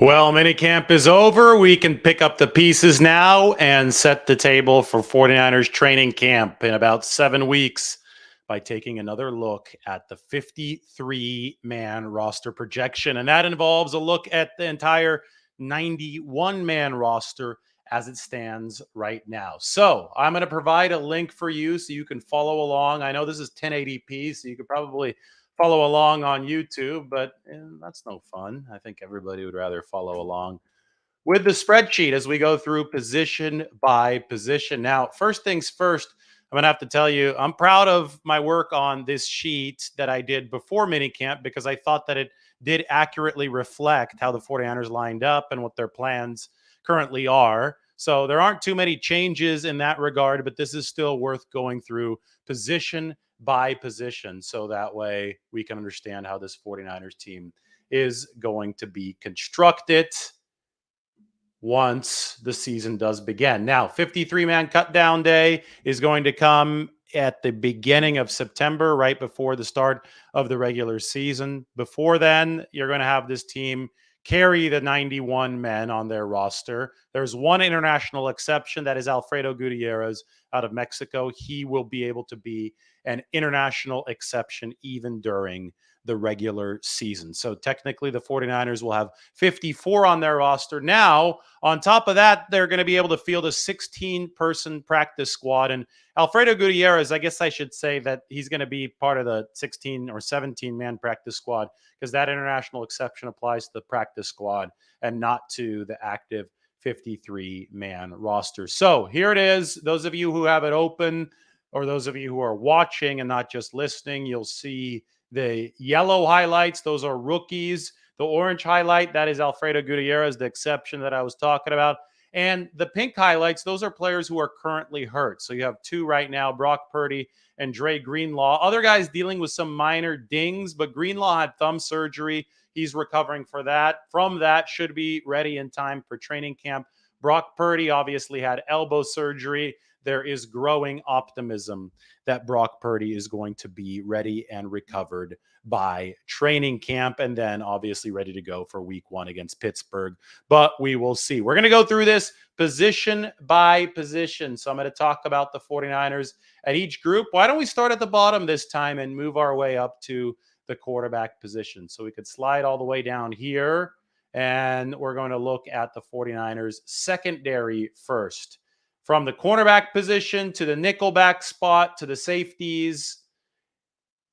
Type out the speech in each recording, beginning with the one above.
Well, minicamp is over. We can pick up the pieces now and set the table for 49ers training camp in about 7 weeks by taking another look at the 53-man roster projection. And that involves a look at the entire 91-man roster as it stands right now. So I'm going to provide a link for you so you can follow along. I know this is 1080p, so you could probably follow along on YouTube, but that's no fun. I think everybody would rather follow along with the spreadsheet as we go through position by position. Now, first things first, I'm going to have to tell you, I'm proud of my work on this sheet that I did before minicamp because I thought that it did accurately reflect how the 49ers lined up and what their plans currently are. So there aren't too many changes in that regard, but this is still worth going through position by position so that way we can understand how this 49ers team is going to be constructed once the season does begin. Now, 53-man cutdown day is going to come at the beginning of September, right before the start of the regular season. Before then, you're going to have this team carry the 91 men on their roster. There's one international exception, that is Alfredo Gutierrez out of Mexico. He will be able to be an international exception even during the regular season. So technically, the 49ers will have 54 on their roster. Now, on top of that, they're going to be able to field a 16-person practice squad. And Alfredo Gutierrez, I guess I should say that he's going to be part of the 16 or 17-man practice squad because that international exception applies to the practice squad and not to the active 53-man roster. So here it is. Those of you who have it open or those of you who are watching and not just listening, you'll see the yellow highlights. Those are rookies. The orange highlight, that is Alfredo Gutierrez, the exception that I was talking about. And the pink highlights, those are players who are currently hurt. So you have two right now, Brock Purdy and Dre Greenlaw. Other guys dealing with some minor dings, but Greenlaw had thumb surgery. He's recovering from that, should be ready in time for training camp. Brock Purdy obviously had elbow surgery. There is growing optimism that Brock Purdy is going to be ready and recovered by training camp and then obviously ready to go for week 1 against Pittsburgh. But we will see. We're going to go through this position by position. So I'm going to talk about the 49ers at each group. Why don't we start at the bottom this time and move our way up to the quarterback position? So we could slide all the way down here and we're going to look at the 49ers secondary first. From the cornerback position to the nickelback spot to the safeties,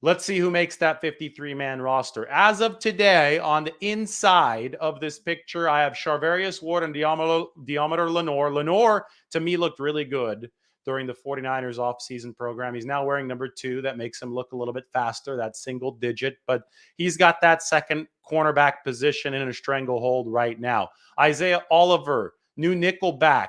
let's see who makes that 53-man roster. As of today, on the inside of this picture, I have Charvarius Ward and Deommodore Lenoir. Lenoir, to me, looked really good during the 49ers offseason program. He's now wearing number 2. That makes him look a little bit faster, that single digit. But he's got that second cornerback position in a stranglehold right now. Isaiah Oliver, new nickelback.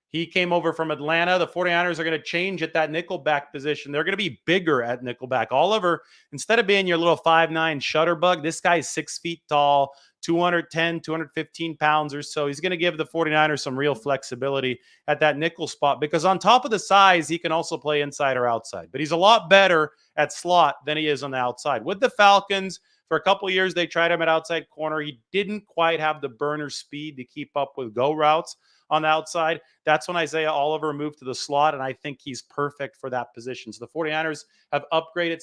He came over from Atlanta. The 49ers are going to change at that nickelback position. They're going to be bigger at nickelback. Oliver, instead of being your little 5'9" shutterbug, this guy's 6 feet tall, 210, 215 pounds or so. He's going to give the 49ers some real flexibility at that nickel spot because on top of the size, he can also play inside or outside. But he's a lot better at slot than he is on the outside. With the Falcons, for a couple of years, they tried him at outside corner. He didn't quite have the burner speed to keep up with go routes on the outside. That's when Isaiah Oliver moved to the slot, and I think he's perfect for that position. So the 49ers have upgraded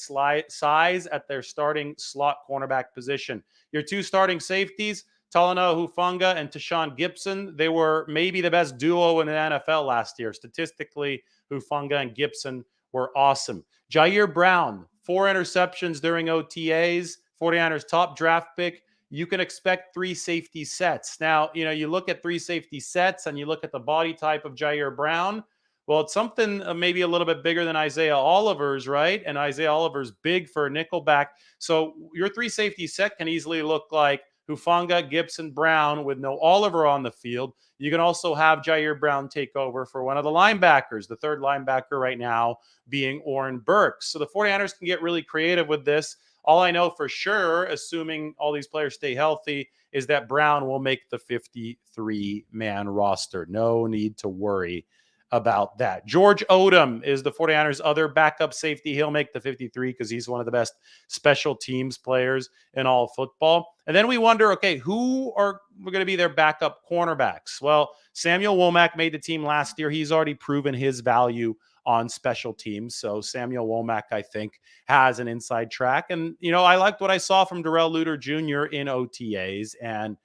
size at their starting slot cornerback position. Your two starting safeties, Talanoa Hufanga and Tashawn Gibson, they were maybe the best duo in the NFL last year. Statistically, Hufanga and Gibson were awesome. Jair Brown, 4 interceptions during OTAs, 49ers top draft pick. You can expect 3 safety sets. Now, you look at 3 safety sets and you look at the body type of Jair Brown. Well, it's something maybe a little bit bigger than Isaiah Oliver's, right? And Isaiah Oliver's big for a nickelback. So your 3 safety set can easily look like Hufanga, Gibson, Brown with no Oliver on the field. You can also have Jair Brown take over for one of the linebackers, the third linebacker right now being Oren Burks. So the 49ers can get really creative with this. All I know for sure, assuming all these players stay healthy, is that Brown will make the 53-man roster. No need to worry about that. George Odom is the 49ers' other backup safety. He'll make the 53 because he's one of the best special teams players in all of football. And then we wonder, okay, who are going to be their backup cornerbacks? Well, Samuel Womack made the team last year. He's already proven his value on special teams. So Samuel Womack, I think, has an inside track. And, I liked what I saw from Darrell Luter Jr. in OTAs. And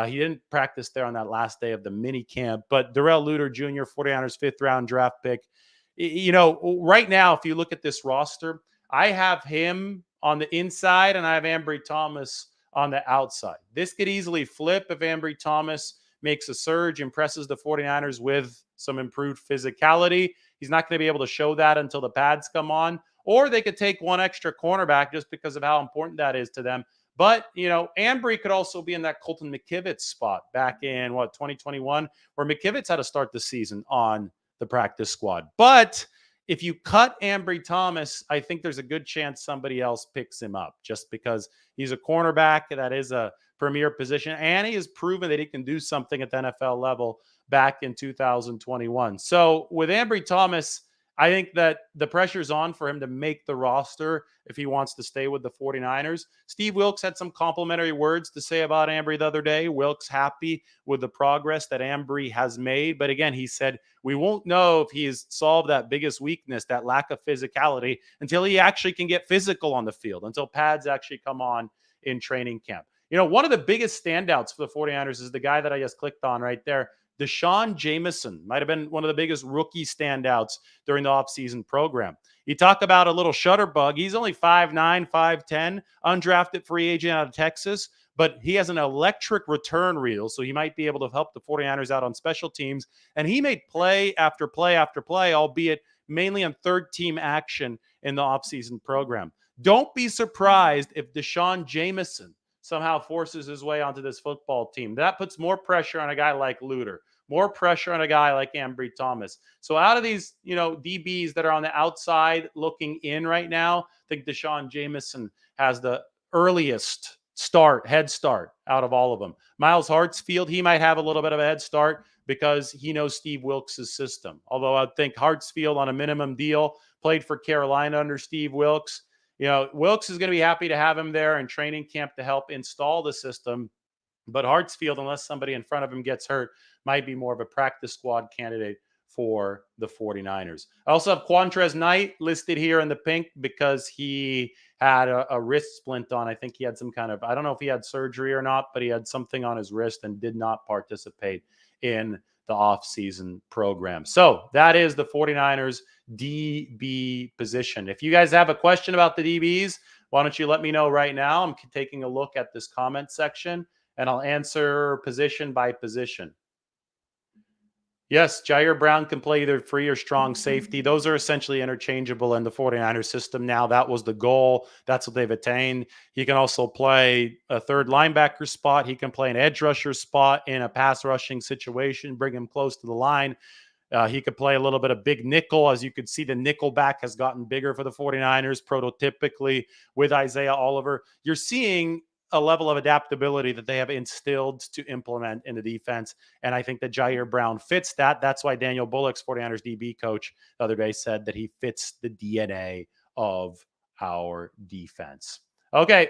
he didn't practice there on that last day of the mini camp, but Darrell Luter Jr., 49ers 5th-round draft pick. Right now, if you look at this roster, I have him on the inside and I have Ambry Thomas on the outside. This could easily flip if Ambry Thomas makes a surge, impresses the 49ers with some improved physicality. He's not going to be able to show that until the pads come on. Or they could take one extra cornerback just because of how important that is to them. But, Ambry could also be in that Colton McKivitz spot back in, 2021, where McKivitz had to start the season on the practice squad. But if you cut Ambry Thomas, I think there's a good chance somebody else picks him up just because he's a cornerback. That is a premier position. And he has proven that he can do something at the NFL level back in 2021. So with Ambry Thomas, I think that the pressure's on for him to make the roster if he wants to stay with the 49ers. Steve Wilks had some complimentary words to say about Ambry the other day. Wilks happy with the progress that Ambry has made. But again, he said, we won't know if he's solved that biggest weakness, that lack of physicality, until he actually can get physical on the field, until pads actually come on in training camp. One of the biggest standouts for the 49ers is the guy that I just clicked on right there. Deshaun Jameson might have been one of the biggest rookie standouts during the offseason program. You talk about a little shutterbug. He's only 5'9", 5'10", undrafted free agent out of Texas, but he has an electric return reel, so he might be able to help the 49ers out on special teams. And he made play after play after play, albeit mainly on third-team action in the offseason program. Don't be surprised if Deshaun Jameson somehow forces his way onto this football team. That puts more pressure on a guy like Luter, more pressure on a guy like Ambry Thomas. So out of these, DBs that are on the outside looking in right now, I think Deshaun Jameson has the earliest head start out of all of them. Miles Hartsfield, he might have a little bit of a head start because he knows Steve Wilks' system. Although I think Hartsfield on a minimum deal played for Carolina under Steve Wilks. Wilks is going to be happy to have him there in training camp to help install the system. But Hartsfield, unless somebody in front of him gets hurt, might be more of a practice squad candidate for the 49ers. I also have Quantrez Knight listed here in the pink because he had a wrist splint on. I think he had some kind of, I don't know if he had surgery or not, but he had something on his wrist and did not participate in the offseason program. So that is the 49ers DB position. If you guys have a question about the DBs, why don't you let me know right now? I'm taking a look at this comment section and I'll answer position by position. Yes, Jair Brown can play either free or strong safety. Those are essentially interchangeable in the 49ers system now. That was the goal. That's what they've attained. He can also play a third linebacker spot. He can play an edge rusher spot in a pass rushing situation, bring him close to the line. He could play a little bit of big nickel. As you could see, the nickel back has gotten bigger for the 49ers, prototypically with Isaiah Oliver. You're seeing a level of adaptability that they have instilled to implement in the defense. And I think that Jair Brown fits that. That's why Daniel Bullock's 49ers DB coach the other day said that he fits the DNA of our defense. Okay.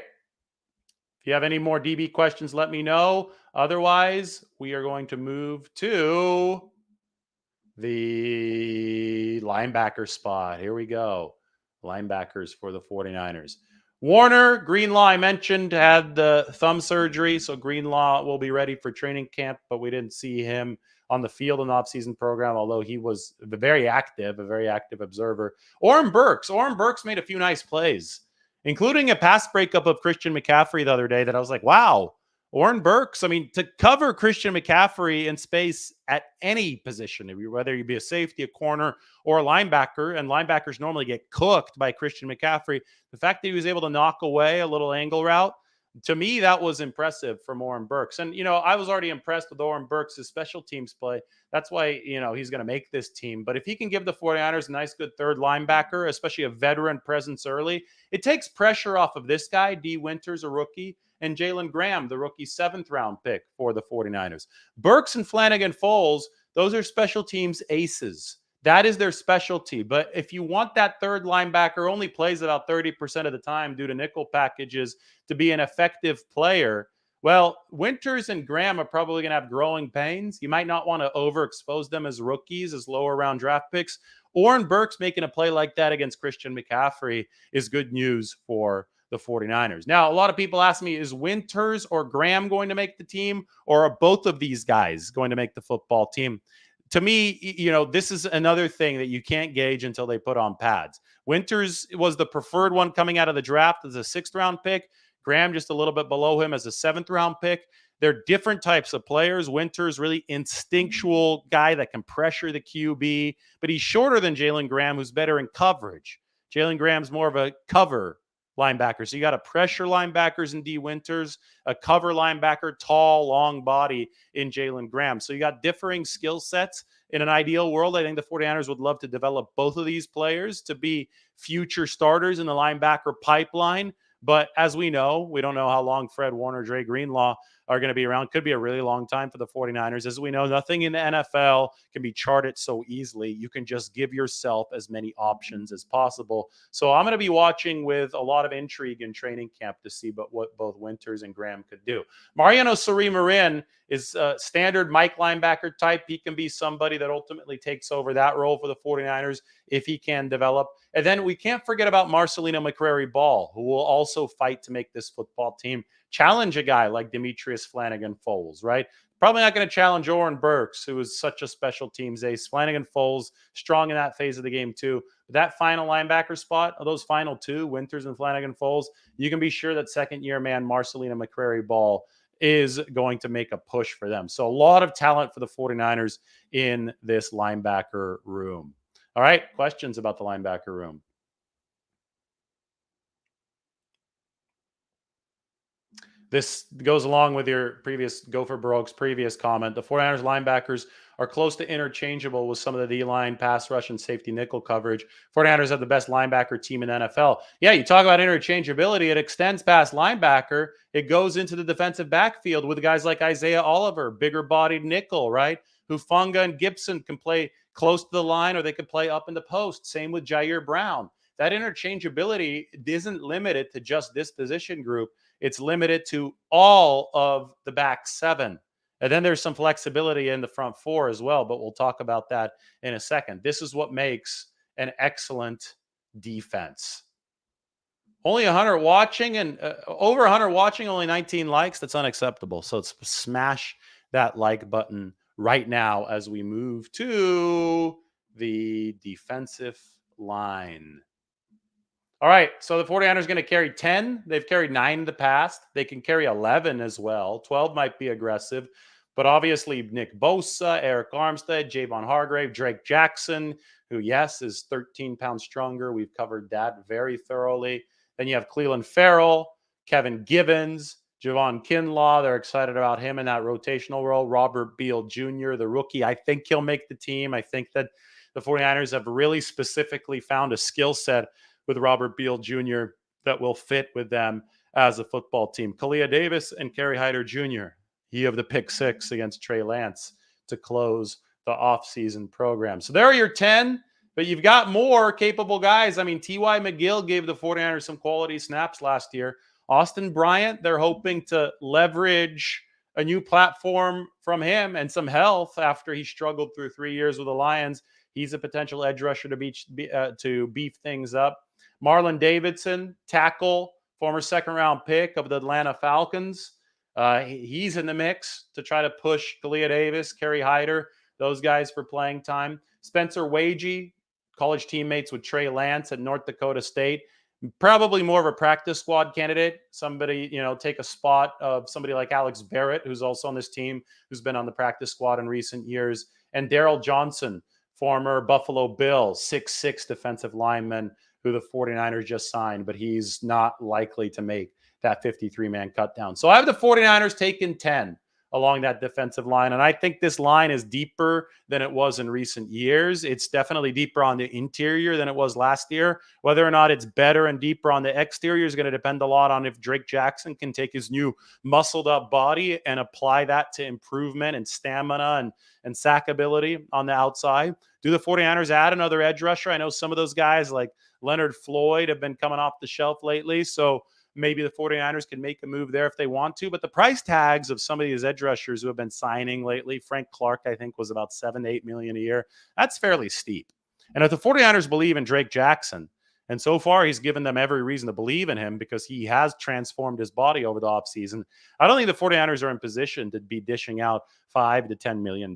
If you have any more DB questions, let me know. Otherwise, we are going to move to the linebacker spot. Here we go. Linebackers for the 49ers. Warner, Greenlaw, I mentioned, had the thumb surgery, so Greenlaw will be ready for training camp, but we didn't see him on the field in the offseason program, although he was a very active observer. Orem Burks made a few nice plays, including a pass breakup of Christian McCaffrey the other day that I was like, wow, Orem Burks, to cover Christian McCaffrey in space at any position, whether you be a safety, a corner, or a linebacker, and linebackers normally get cooked by Christian McCaffrey, the fact that he was able to knock away a little angle route, to me, that was impressive from Orem Burks. And, I was already impressed with Orem Burks' special teams play. That's why, he's going to make this team. But if he can give the 49ers a nice, good third linebacker, especially a veteran presence early, it takes pressure off of this guy, D. Winters, a rookie, and Jalen Graham, the rookie 7th-round pick for the 49ers. Burks and Flanagan Foles, those are special teams aces. That is their specialty. But if you want that third linebacker, only plays about 30% of the time due to nickel packages, to be an effective player, well, Winters and Graham are probably going to have growing pains. You might not want to overexpose them as rookies, as lower round draft picks. Oren Burks making a play like that against Christian McCaffrey is good news for the 49ers. Now, a lot of people ask me, is Winters or Graham going to make the team, or are both of these guys going to make the football team? To me, this is another thing that you can't gauge until they put on pads. Winters was the preferred one coming out of the draft as a 6th round pick. Graham just a little bit below him as a 7th round pick. They're different types of players. Winters really instinctual guy that can pressure the QB, but he's shorter than Jalen Graham, who's better in coverage. Jalen Graham's more of a cover linebacker. So you got a pressure linebackers in D Winters, a cover linebacker, tall, long body in Jalen Graham. So you got differing skill sets. In an ideal world, I think the 49ers would love to develop both of these players to be future starters in the linebacker pipeline. But as we know, we don't know how long Fred Warner, Dre Greenlaw are going to be around. Could be a really long time for the 49ers. As we know, nothing in the NFL can be charted so easily. You can just give yourself as many options as possible. So I'm going to be watching with a lot of intrigue in training camp to see what both Winters and Graham could do. Mariano Suri-Marin is a standard Mike linebacker type. He can be somebody that ultimately takes over that role for the 49ers if he can develop. And then we can't forget about Marcelino McCrary-Ball, who will also fight to make this football team challenge a guy like Demetrius Flanagan-Foles, right? Probably not going to challenge Oren Burks, who is such a special teams ace. Flanagan-Foles, strong in that phase of the game too. But that final linebacker spot, of those final two, Winters and Flanagan-Foles, you can be sure that second-year man Marcelino McCrary-Ball is going to make a push for them. So a lot of talent for the 49ers in this linebacker room. All right, questions about the linebacker room? This goes along with your previous Gopher Baroque's previous comment. The 49ers linebackers are close to interchangeable with some of the D-line, pass rush, and safety nickel coverage. 49ers have the best linebacker team in the NFL. Yeah, you talk about interchangeability. It extends past linebacker. It goes into the defensive backfield with guys like Isaiah Oliver, bigger-bodied nickel, right? Hufanga and Gibson can play close to the line, or they could play up in the post. Same with Jair Brown. That interchangeability isn't limited to just this position group. It's limited to all of the back seven. And then there's some flexibility in the front four as well, but we'll talk about that in a second. This is what makes an excellent defense. Only 100 watching and over 100 watching, only 19 likes. That's unacceptable. So let's smash that like button right now as we move to the defensive line. All right, so the 49ers going to carry 10. They've carried 9 in the past. They can carry 11 as well. 12 might be aggressive. But obviously, Nick Bosa, Eric Armstead, Javon Hargrave, Drake Jackson, who, yes, is 13 pounds stronger. We've covered that very thoroughly. Then you have Cleveland Farrell, Kevin Givens, Javon Kinlaw. They're excited about him in that rotational role. Robert Beal Jr., the rookie. I think he'll make the team. I think that the 49ers have really specifically found a skill set with Robert Beal Jr. that will fit with them as a football team. Kalia Davis and Kerry Hyder Jr. He of the pick 6 against Trey Lance to close the offseason program. So there are your 10, but you've got more capable guys. I mean, T.Y. McGill gave the 49ers some quality snaps last year. Austin Bryant, they're hoping to leverage a new platform from him and some health after he struggled through 3 years with the Lions. He's a potential edge rusher to beef things up. Marlon Davidson, tackle, former second-round pick of the Atlanta Falcons. He's in the mix to try to push Kalia Davis, Kerry Hyder, those guys for playing time. Spencer Wagee, college teammates with Trey Lance at North Dakota State. Probably more of a practice squad candidate. Somebody, take a spot of somebody like Alex Barrett, who's also on this team, who's been on the practice squad in recent years. And Daryl Johnson, former Buffalo Bills, 6'6" defensive lineman who the 49ers just signed, but he's not likely to make that 53-man cut down. So I have the 49ers taking 10. along that defensive line. And I think this line is deeper than it was in recent years. It's definitely deeper on the interior than it was last year. Whether or not it's better and deeper on the exterior is going to depend a lot on if Drake Jackson can take his new muscled up body and apply that to improvement and stamina and sack ability on the outside. Do the 49ers add another edge rusher? I know some of those guys like Leonard Floyd have been coming off the shelf lately. So maybe the 49ers can make a move there if they want to. But the price tags of some of these edge rushers who have been signing lately, Frank Clark, I think, was about $7 to $8 million a year. That's fairly steep. And if the 49ers believe in Drake Jackson, and so far he's given them every reason to believe in him because he has transformed his body over the offseason, I don't think the 49ers are in position to be dishing out $5 to $10 million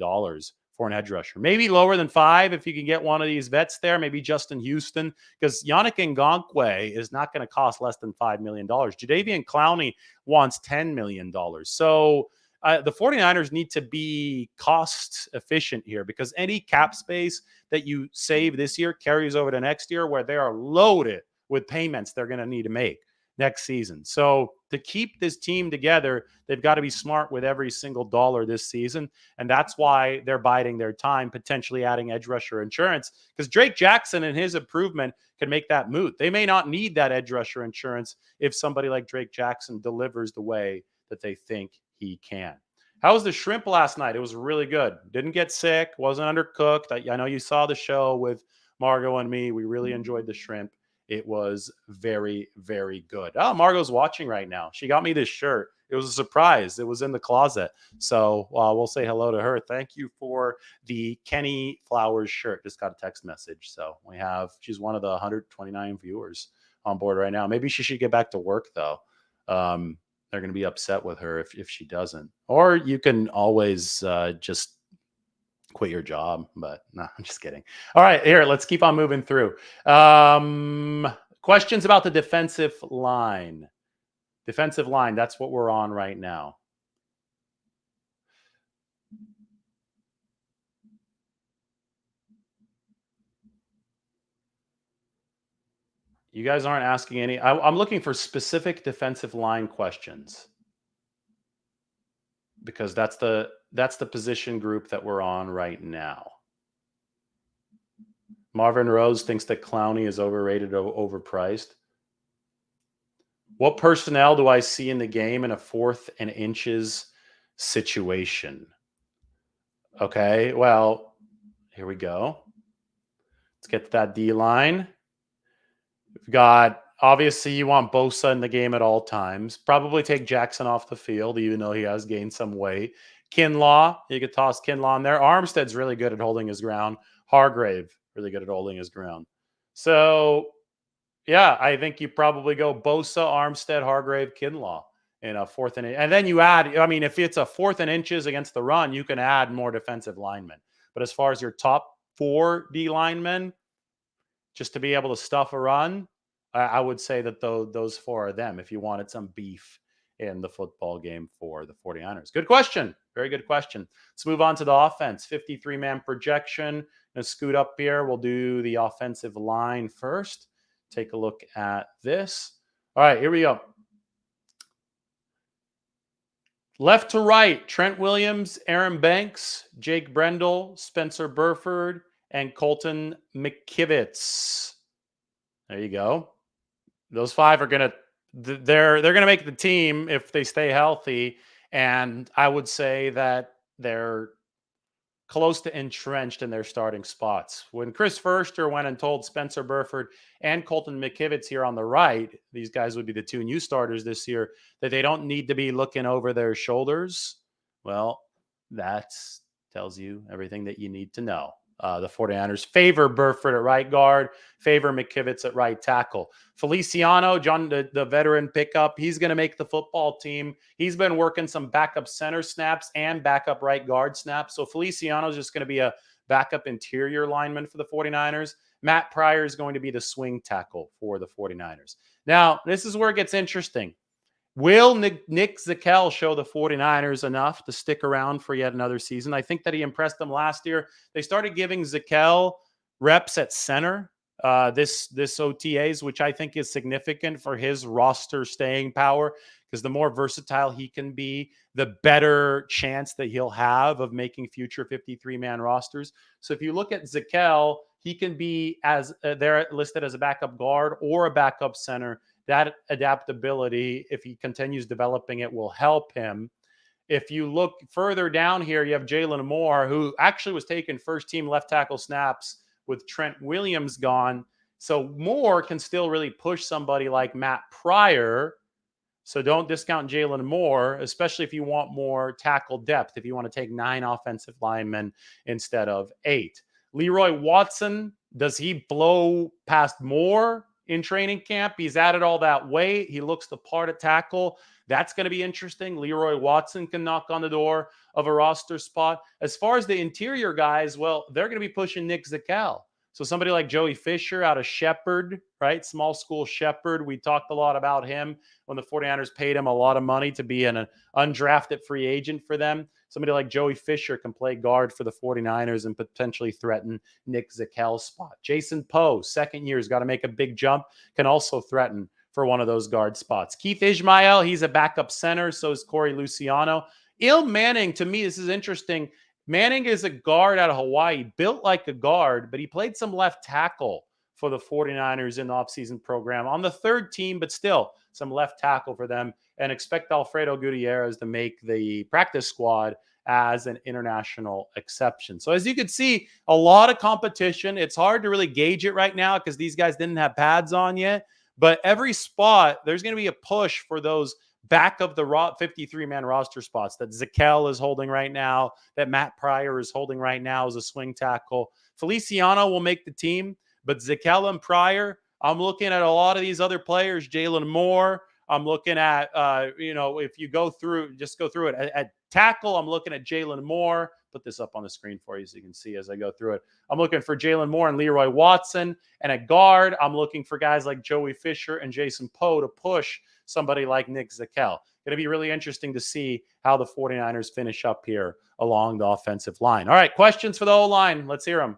for an edge rusher. Maybe lower than 5 if you can get one of these vets there, maybe Justin Houston, because Yannick Ngakoue is not going to cost less than $5 million. Jadeveon Clowney wants $10 million. So the 49ers need to be cost efficient here because any cap space that you save this year carries over to next year where they are loaded with payments they're going to need to make next season. So to keep this team together, they've got to be smart with every single dollar this season. And that's why they're biding their time, potentially adding edge rusher insurance, because Drake Jackson and his improvement can make that moot. They may not need that edge rusher insurance if somebody like Drake Jackson delivers the way that they think he can. How was the shrimp last night? It was really good. Didn't get sick, wasn't undercooked. I know you saw the show with Margot and me. We really enjoyed the shrimp. It was very, very good. Oh, Margot's watching right now. She got me this shirt. It was a surprise. It was in the closet. So we'll say hello to her. Thank you for the Kenny Flowers shirt. Just got a text message. So she's one of the 129 viewers on board right now. Maybe she should get back to work, though. They're going to be upset with her if she doesn't. Or you can always just quit your job, but no, I'm just kidding. All right, here, let's keep on moving through. Questions about the defensive line. Defensive line, that's what we're on right now. You guys aren't asking any. I'm looking for specific defensive line questions because that's the position group that we're on right now. Marvin Rose thinks that Clowney is overrated or overpriced. What personnel do I see in the game in a 4th and inches situation? Okay, well, here we go. Let's get to that D line. We've got, obviously, you want Bosa in the game at all times. Probably take Jackson off the field, even though he has gained some weight. Kinlaw, you could toss Kinlaw in there. Armstead's really good at holding his ground. Hargrave, really good at holding his ground. So, yeah, I think you probably go Bosa, Armstead, Hargrave, Kinlaw in a 4th and inch. And then you add, I mean, if it's a 4th and inches against the run, you can add more defensive linemen. But as far as your top 4 D linemen, just to be able to stuff a run, I would say that those 4 are them if you wanted some beef in the football game for the 49ers. Good question. Very good question. Let's move on to the offense. 53-man projection. Gonna scoot up here. We'll do the offensive line first. Take a look at this. All right, here we go. Left to right, Trent Williams, Aaron Banks, Jake Brendel, Spencer Burford, and Colton McKivitz. There you go. Those 5 are gonna they're gonna make the team if they stay healthy, and I would say that they're close to entrenched in their starting spots. When Chris Foerster went and told Spencer Burford and Colton McKivitz here on the right, these guys would be the 2 new starters this year, that they don't need to be looking over their shoulders. Well, that tells you everything that you need to know. The 49ers favor Burford at right guard, favor McKivitz at right tackle. Feliciano, John, the veteran pickup, he's going to make the football team. He's been working some backup center snaps and backup right guard snaps. So Feliciano is just going to be a backup interior lineman for the 49ers. Matt Pryor is going to be the swing tackle for the 49ers. Now, this is where it gets interesting. Will Nick Zakelj show the 49ers enough to stick around for yet another season? I think that he impressed them last year. They started giving Zakelj reps at center this OTAs, which I think is significant for his roster staying power, because the more versatile he can be, the better chance that he'll have of making future 53-man rosters. So if you look at Zakelj, he can be as they're listed as a backup guard or a backup center. That adaptability, if he continues developing it, will help him. If you look further down here, you have Jalen Moore, who actually was taking first team left tackle snaps with Trent Williams gone. So Moore can still really push somebody like Matt Pryor. So don't discount Jalen Moore, especially if you want more tackle depth, if you want to take 9 offensive linemen instead of 8. Leroy Watson, does he blow past Moore in training camp? He's added all that weight. He looks the part at tackle. That's going to be interesting. Leroy Watson can knock on the door of a roster spot. As far as the interior guys, well, they're going to be pushing Nick Zakelj. So somebody like Joey Fisher out of Shepherd, right? Small school Shepherd. We talked a lot about him when the 49ers paid him a lot of money to be an undrafted free agent for them. Somebody like Joey Fisher can play guard for the 49ers and potentially threaten Nick Zakelj's spot. Jason Poe, second year, has got to make a big jump, can also threaten for one of those guard spots. Keith Ishmael, he's a backup center. So is Corey Luciano. Il Manning, to me, this is interesting. Manning is a guard out of Hawaii, built like a guard, but he played some left tackle for the 49ers in the offseason program on the third team, but still some left tackle for them. And expect Alfredo Gutierrez to make the practice squad as an international exception. So as you can see, a lot of competition. It's hard to really gauge it right now because these guys didn't have pads on yet. But every spot, there's going to be a push for those back of the 53-man roster spots that Zakelj is holding right now, that Matt Pryor is holding right now as a swing tackle. Feliciano will make the team, but Zakelj and Pryor, I'm looking at a lot of these other players, Jalen Moore. I'm looking at, if you go through it. At tackle, I'm looking at Jalen Moore. Put this up on the screen for you so you can see as I go through it. I'm looking for Jalen Moore and Leroy Watson. And at guard, I'm looking for guys like Joey Fisher and Jason Poe to push somebody like Nick Zakelj. Going to be really interesting to see how the 49ers finish up here along the offensive line. All right, questions for the O-line. Let's hear them.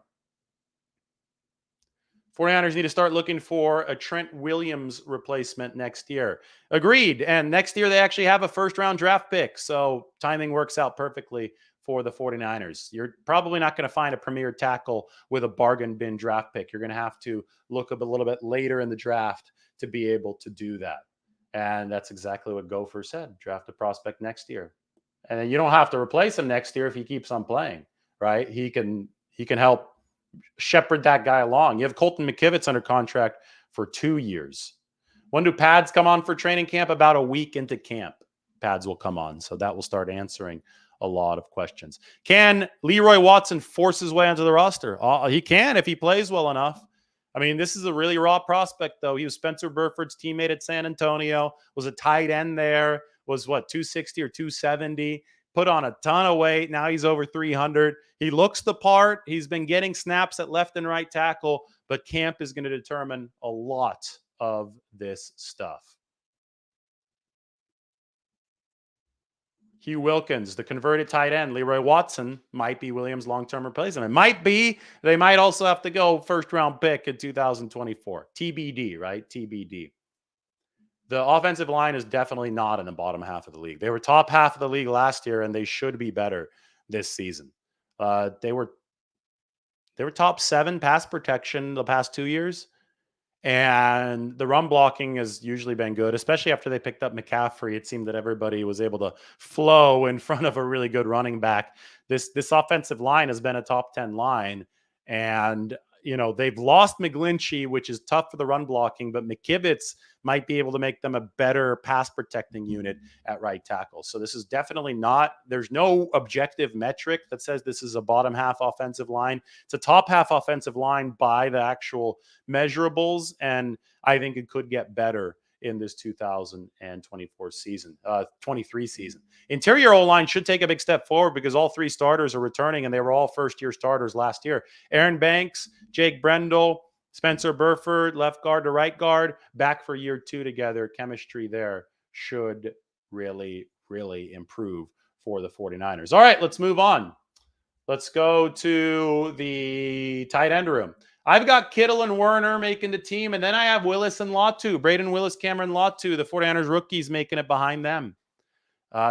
49ers need to start looking for a Trent Williams replacement next year. Agreed. And next year they actually have a first-round draft pick. So timing works out perfectly for the 49ers. You're probably not going to find a premier tackle with a bargain bin draft pick. You're going to have to look up a little bit later in the draft to be able to do that. And that's exactly what Gopher said. Draft a prospect next year. And then you don't have to replace him next year if he keeps on playing, right? He can help shepherd that guy along. You have Colton McKivitz under contract for 2 years. When do pads come on for training camp? About a week into camp, pads will come on. So that will start answering a lot of questions. Can Leroy Watson force his way onto the roster? He can if he plays well enough. I mean, this is a really raw prospect, though. He was Spencer Burford's teammate at San Antonio, was a tight end there, was 260 or 270, put on a ton of weight. Now he's over 300. He looks the part. He's been getting snaps at left and right tackle, but camp is going to determine a lot of this stuff. Hugh Wilkins, the converted tight end. Leroy Watson might be Williams' long-term replacement. It might be. They might also have to go first-round pick in 2024. TBD, right? TBD. The offensive line is definitely not in the bottom half of the league. They were top half of the league last year, and they should be better this season. They were top 7 pass protection the past 2 years. And the run blocking has usually been good, especially after they picked up McCaffrey. It seemed that everybody was able to flow in front of a really good running back. This offensive line has been a top 10 line. And, they've lost McGlinchey, which is tough for the run blocking, but McKivitz might be able to make them a better pass protecting unit at right tackle. So this is definitely there's no objective metric that says this is a bottom half offensive line. It's a top half offensive line by the actual measurables. And I think it could get better in this 2024 season, 23 season. Interior O-line should take a big step forward because all 3 starters are returning and they were all first-year starters last year. Aaron Banks, Jake Brendel, Spencer Burford, left guard to right guard, back for year 2 together. Chemistry there should really, really improve for the 49ers. All right, let's move on. Let's go to the tight end room. I've got Kittle and Werner making the team, and then I have Willis and Latu, Braden Willis, Cameron Latu, the 49ers rookies making it behind them.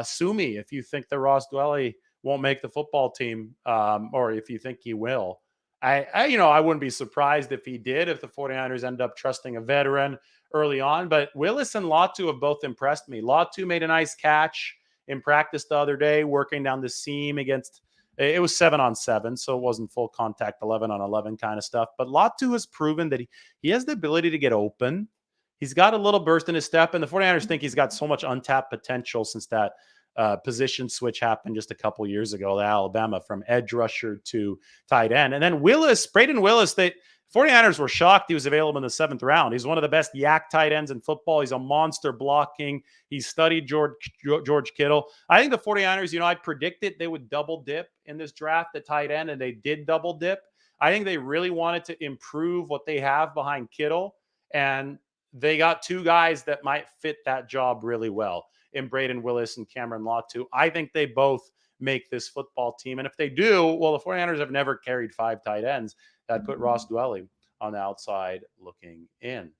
Sue me if you think that Ross Dwelly won't make the football team, or if you think he will. I wouldn't be surprised if he did, if the 49ers end up trusting a veteran early on. But Willis and Latu have both impressed me. Latu made a nice catch in practice the other day, working down the seam against. It was 7-on-7, so it wasn't full contact 11-on-11 kind of stuff. But Latu has proven that he has the ability to get open. He's got a little burst in his step, and the 49ers think he's got so much untapped potential since that position switch happened just a couple years ago at Alabama from edge rusher to tight end. And then Braden Willis, the 49ers were shocked he was available in the 7th round. He's one of the best yak tight ends in football. He's a monster blocking. He studied George Kittle. I think the 49ers, I predicted they would double dip in this draft at tight end, and they did double dip. I think they really wanted to improve what they have behind Kittle, and they got two guys that might fit that job really well in Braden Willis and Cameron Latu. I think they both make this football team. And if they do, well, the 49ers have never carried 5 tight ends. That put Ross Dwelly on the outside looking in.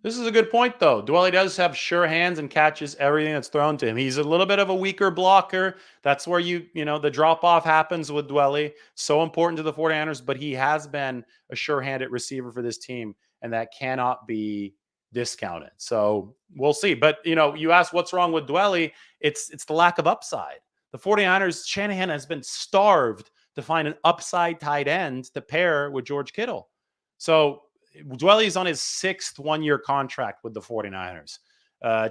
This is a good point, though. Dwelly does have sure hands and catches everything that's thrown to him. He's a little bit of a weaker blocker. That's where the drop-off happens with Dwelly. So important to the 49ers, but he has been a sure-handed receiver for this team, and that cannot be discounted. So we'll see. But, you ask what's wrong with Dwelly, it's the lack of upside. The 49ers, Shanahan has been starved to find an upside tight end to pair with George Kittle. So Dwelly's on his 6th one-year contract with the 49ers.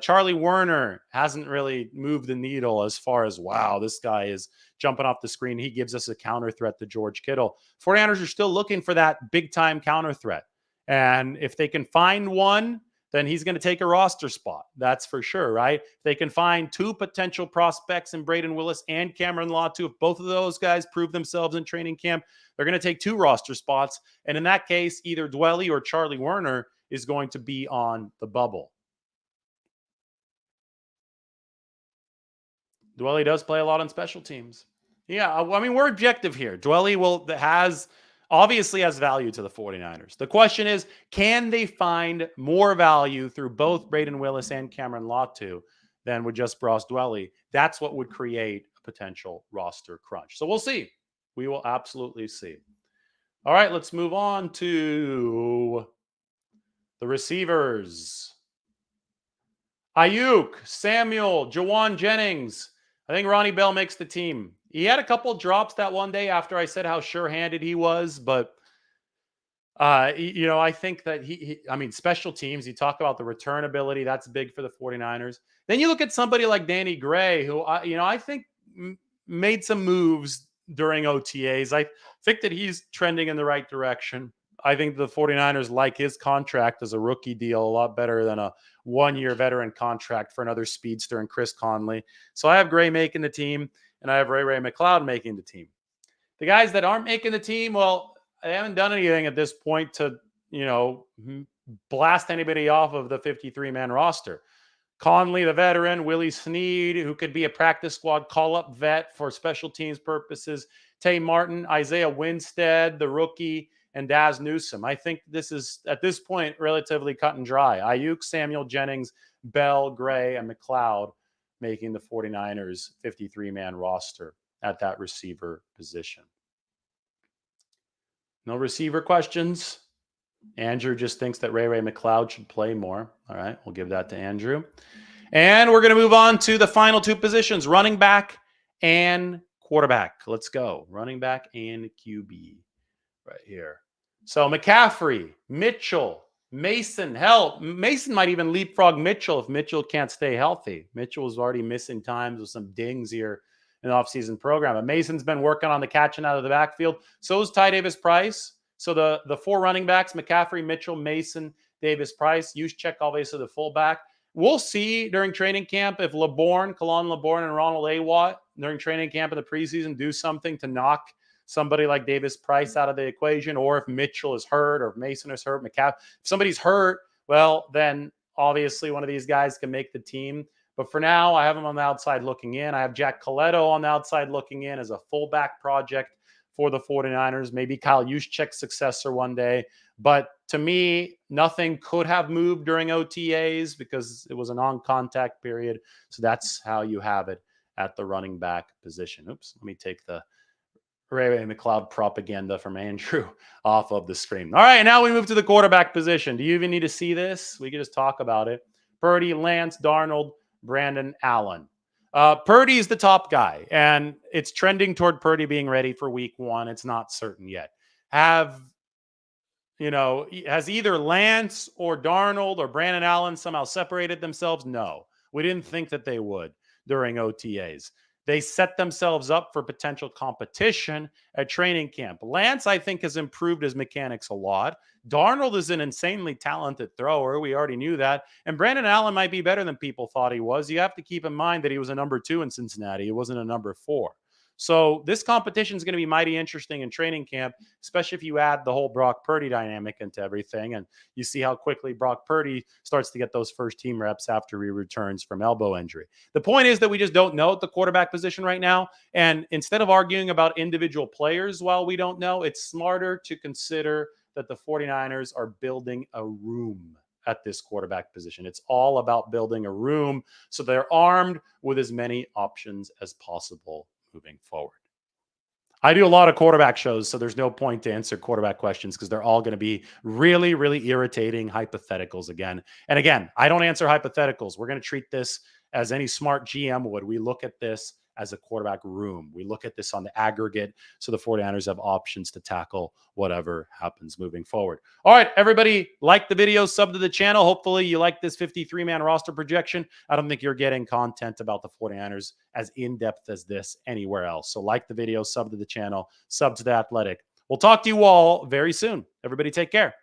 Charlie Werner hasn't really moved the needle as far as, wow, this guy is jumping off the screen. He gives us a counter threat to George Kittle. 49ers are still looking for that big-time counter threat. And if they can find one, then he's going to take a roster spot. That's for sure, right? If they can find 2 potential prospects in Braden Willis and Cameron Latu, if both of those guys prove themselves in training camp, they're going to take 2 roster spots. And in that case, either Dwelly or Charlie Werner is going to be on the bubble. Dwelly does play a lot on special teams. Yeah, we're objective here. Dwelly obviously has value to the 49ers. The question is, can they find more value through both Braden Willis and Cameron Latu than with just Ross Dwelly? That's what would create a potential roster crunch. So we'll see. We will absolutely see. All right, let's move on to the receivers. Ayuk, Samuel, Jawan Jennings. I think Ronnie Bell makes the team. He had a couple drops that one day after I said how sure-handed he was, but I think that special teams, you talk about the return ability, that's big for the 49ers. Then you look at somebody like Danny Gray, who I think made some moves during OTAs. I think that he's trending in the right direction. I think the 49ers like his contract as a rookie deal a lot better than a one-year veteran contract for another speedster and Chris Conley. So I have Gray making the team, and I have Ray McLeod making the team. The guys that aren't making the team, well, they haven't done anything at this point to, blast anybody off of the 53-man roster. Conley, the veteran, Willie Snead, who could be a practice squad call-up vet for special teams purposes, Tay Martin, Isaiah Winstead, the rookie, and Daz Newsome. I think this is, at this point, relatively cut and dry. Ayuk, Samuel, Jennings, Bell, Gray, and McLeod making the 49ers 53-man roster at that receiver position. No receiver questions. Andrew just thinks that Ray McLeod should play more. All right, we'll give that to Andrew. And we're going to move on to the final 2 positions, running back and quarterback. Let's go. Running back and QB right here. So McCaffrey, Mitchell, Mason. Hell, Mason might even leapfrog Mitchell if Mitchell can't stay healthy. Mitchell was already missing times with some dings here in the offseason program. But Mason's been working on the catching out of the backfield. So is Ty Davis-Price. So the 4 running backs, McCaffrey, Mitchell, Mason, Davis-Price, Juszczyk, obviously the fullback. We'll see during training camp if Kalon LeBourne, and Ronald Awatt during training camp in the preseason do something to knock somebody like Davis-Price out of the equation, or if Mitchell is hurt or if Mason is hurt, if somebody's hurt, well, then obviously one of these guys can make the team. But for now, I have him on the outside looking in. I have Jack Coletto on the outside looking in as a fullback project for the 49ers. Maybe Kyle Juszczyk's successor one day. But to me, nothing could have moved during OTAs because it was a non-contact period. So that's how you have it at the running back position. Oops, let me take the Ray McLeod propaganda from Andrew off of the screen. All right, now we move to the quarterback position. Do you even need to see this? We can just talk about it. Purdy, Lance, Darnold, Brandon Allen. Purdy is the top guy, and it's trending toward Purdy being ready for week 1. It's not certain yet. Has either Lance or Darnold or Brandon Allen somehow separated themselves? No. We didn't think that they would during OTAs. They set themselves up for potential competition at training camp. Lance, I think, has improved his mechanics a lot. Darnold is an insanely talented thrower. We already knew that. And Brandon Allen might be better than people thought he was. You have to keep in mind that he was a number 2 in Cincinnati. He wasn't a number 4. So this competition is going to be mighty interesting in training camp, especially if you add the whole Brock Purdy dynamic into everything. And you see how quickly Brock Purdy starts to get those first team reps after he returns from elbow injury. The point is that we just don't know at the quarterback position right now. And instead of arguing about individual players while we don't know, it's smarter to consider that the 49ers are building a room at this quarterback position. It's all about building a room so they're armed with as many options as possible moving forward. I do a lot of quarterback shows, so there's no point to answer quarterback questions because they're all going to be really, really irritating hypotheticals again. And again, I don't answer hypotheticals. We're going to treat this as any smart GM would. We look at this as a quarterback room. We look at this on the aggregate so the 49ers have options to tackle whatever happens moving forward. All right, everybody, like the video, sub to the channel. Hopefully you like this 53-man roster projection. I don't think you're getting content about the 49ers as in-depth as this anywhere else. So like the video, sub to the channel, sub to The Athletic. We'll talk to you all very soon. Everybody take care.